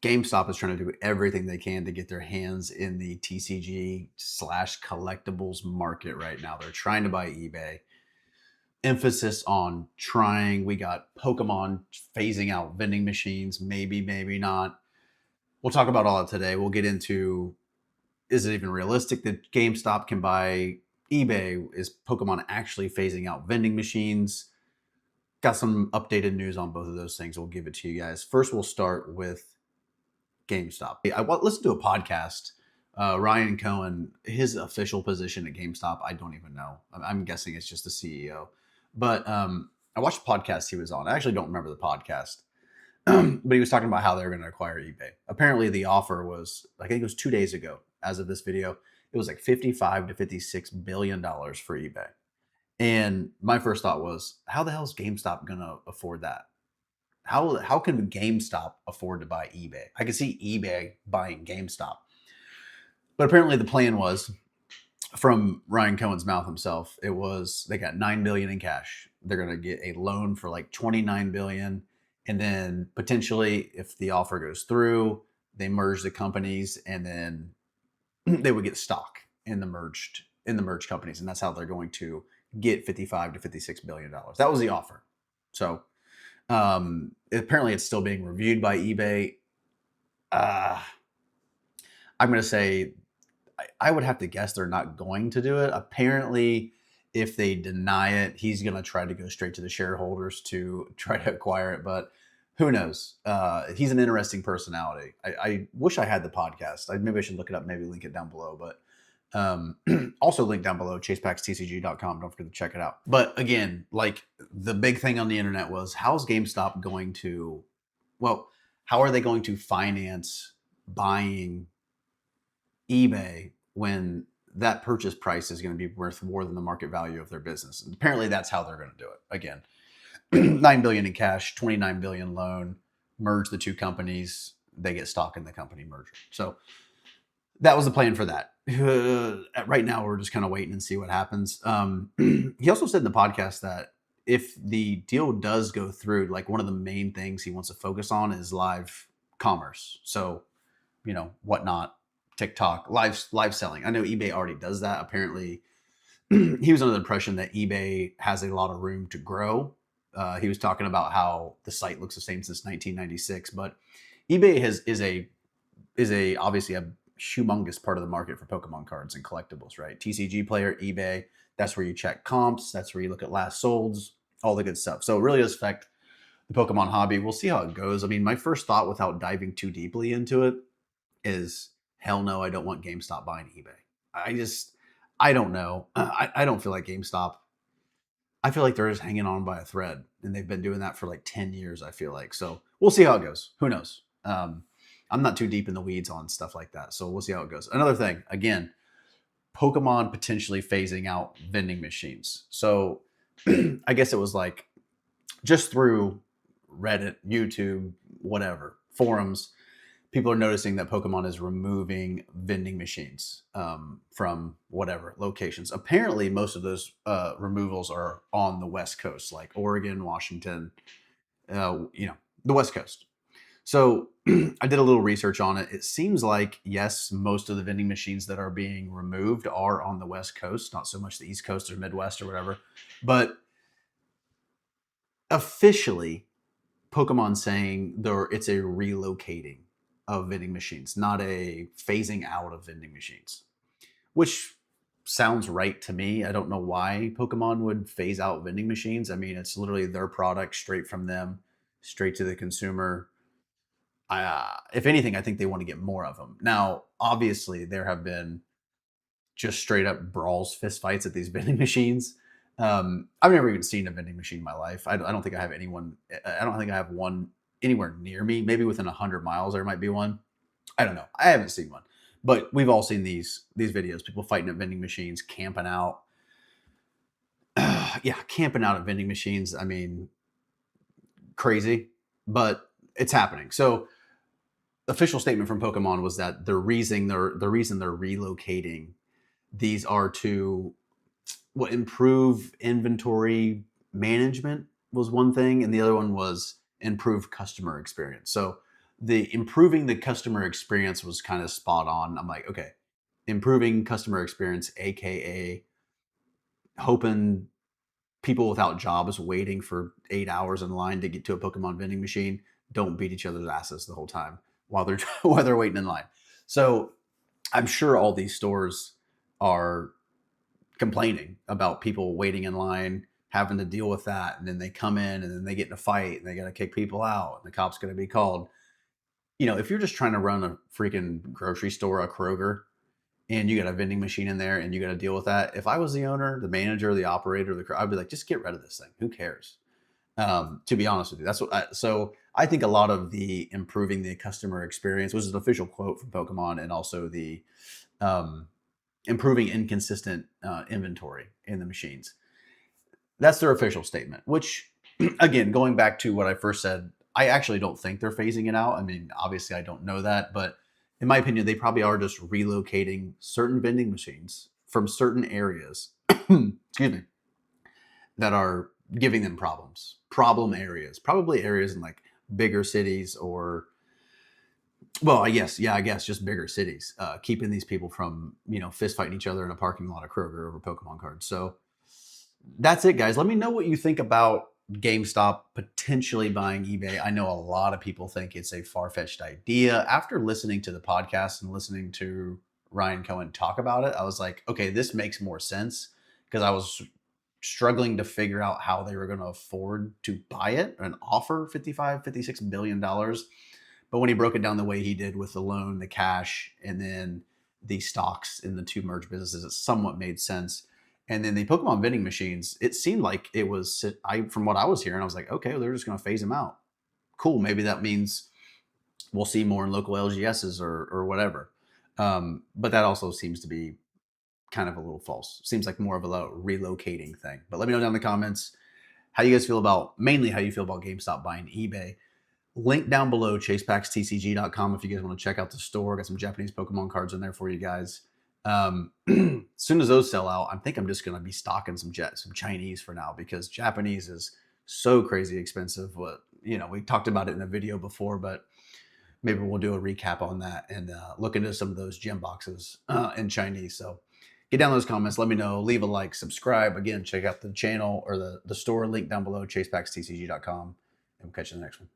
GameStop is trying to do everything they can to get their hands in the TCG slash collectibles market right now. They're trying to buy eBay. Emphasis on trying. We got Pokemon phasing out vending machines, maybe, maybe not. We'll talk about all that today. We'll get into, is it even realistic that GameStop can buy eBay? Is Pokemon actually phasing out vending machines? Got some updated news on both of those things. We'll give it to you guys. First, we'll start with GameStop. I listened to a podcast. Ryan Cohen, his official position at GameStop, I don't even know. I'm guessing it's just the CEO. But I watched the podcast he was on. I actually don't remember the podcast. But he was talking about how they're going to acquire eBay. Apparently, the offer was, I think it was 2 days ago, as of this video, it was like $55 to $56 billion for eBay. And my first thought was, how the hell is GameStop going to afford that? How can GameStop afford to buy eBay? I can see eBay buying GameStop. But apparently the plan was, from Ryan Cohen's mouth himself, it was they got $9 billion in cash. They're going to get a loan for like $29 billion. And then potentially, if the offer goes through, they merge the companies, and then they would get stock in the merged companies, and that's how they're going to get $55 to $56 billion. That was the offer. So apparently, it's still being reviewed by eBay. I'm going to say I would have to guess they're not going to do it. Apparently, if they deny it, he's going to try to go straight to the shareholders to try to acquire it. But who knows? He's an interesting personality. I wish I had the podcast. Maybe I should look it up, maybe link it down below. But also link down below, ChasePacksTCG.com. Don't forget to check it out. But again, like the big thing on the internet was, how's GameStop going to, how are they going to finance buying eBay when that purchase price is going to be worth more than the market value of their business? And apparently that's how they're going to do it. Again, $9 billion in cash, $29 billion loan, merge the two companies, they get stock in the company merger. So that was the plan for that. Right now, we're just kind of waiting and see what happens. He also said in the podcast that if the deal does go through, like one of the main things he wants to focus on is live commerce. So, Whatnot, TikTok, live selling. I know eBay already does that. Apparently, he was under the impression that eBay has a lot of room to grow. He was talking about how the site looks the same since 1996, but eBay is obviously a humongous part of the market for Pokemon cards and collectibles, right? TCGPlayer, eBay, that's where you check comps, that's where you look at last solds, all the good stuff. So it really does affect the Pokemon hobby. We'll see how it goes. I mean, my first thought, without diving too deeply into it, is hell no, I don't want GameStop buying eBay. I don't know. I don't feel like GameStop. I feel like they're just hanging on by a thread, and they've been doing that for like 10 years, I feel like. So we'll see how it goes. Who knows? I'm not too deep in the weeds on stuff like that. So we'll see how it goes. Another thing, again, Pokemon potentially phasing out vending machines. So I guess it was like just through Reddit, YouTube, whatever, forums, people are noticing that Pokemon is removing vending machines from whatever locations. Apparently, most of those removals are on the West Coast, like Oregon, Washington, the West Coast. So I did a little research on it. It seems like, yes, most of the vending machines that are being removed are on the West Coast, not so much the East Coast or Midwest or whatever. But officially, Pokemon saying it's a relocating of vending machines, not a phasing out of vending machines, which sounds right to me. I don't know why Pokemon would phase out vending machines. I mean, it's literally their product, straight from them, straight to the consumer. If anything, I think they want to get more of them. Now, obviously, there have been just straight up brawls, fist fights at these vending machines. I've never even seen a vending machine in my life. I don't think I have anyone. I don't think I have one anywhere near me. Maybe within 100 miles, there might be one. I don't know. I haven't seen one, but we've all seen these videos. People fighting at vending machines, camping out. Camping out at vending machines. I mean, crazy, but it's happening. So, official statement from Pokemon was that the reason they're relocating these are to improve inventory management was one thing, and the other one was improve customer experience. So the improving the customer experience was kind of spot on. I'm like, okay, improving customer experience, aka hoping people without jobs waiting for 8 hours in line to get to a Pokemon vending machine don't beat each other's asses the whole time while they're while they're waiting in line. So I'm sure all these stores are complaining about people waiting in line, having to deal with that, and then they come in and then they get in a fight and they got to kick people out, and the cops going to be called. If you're just trying to run a freaking grocery store, a Kroger, and you got a vending machine in there and you got to deal with that. If I was the owner, the manager, the operator, I'd be like, just get rid of this thing. Who cares? To be honest with you, that's what. So I think a lot of the improving the customer experience was an official quote from Pokemon, and also the um, improving inconsistent inventory in the machines. That's their official statement. Which, again, going back to what I first said, I actually don't think they're phasing it out. I mean, obviously, I don't know that, but in my opinion, they probably are just relocating certain vending machines from certain areas. Excuse me, that are giving them problems. Problem areas, probably areas in like bigger cities, or well, I guess just bigger cities, keeping these people from fist fighting each other in a parking lot of Kroger over Pokemon cards. So that's it, guys. Let me know what you think about GameStop potentially buying eBay. I know a lot of people think it's a far-fetched idea. After listening to the podcast and listening to Ryan Cohen talk about it, I was like, okay, this makes more sense, because I was struggling to figure out how they were going to afford to buy it and offer 55, $56 billion. But when he broke it down the way he did with the loan, the cash, and then the stocks in the two merged businesses, it somewhat made sense. And then the Pokemon vending machines, it seemed like it was, from what I was hearing, I was like, okay, well, they're just going to phase them out. Cool. Maybe that means we'll see more in local LGSs or whatever. But that also seems to be kind of a little false. Seems like more of a relocating thing. But let me know down in the comments how you guys feel about, mainly how you feel about GameStop buying eBay. Link down below, ChasePacksTCG.com, if you guys want to check out the store. Got some Japanese Pokemon cards in there for you guys. As soon as those sell out, I think I'm just going to be stocking some Chinese for now, because Japanese is so crazy expensive. We talked about it in a video before, but maybe we'll do a recap on that and look into some of those gem boxes in Chinese. So get down those comments. Let me know. Leave a like, subscribe. Again, check out the channel or the store link down below, ChasePacksTCG.com. And we'll catch you in the next one.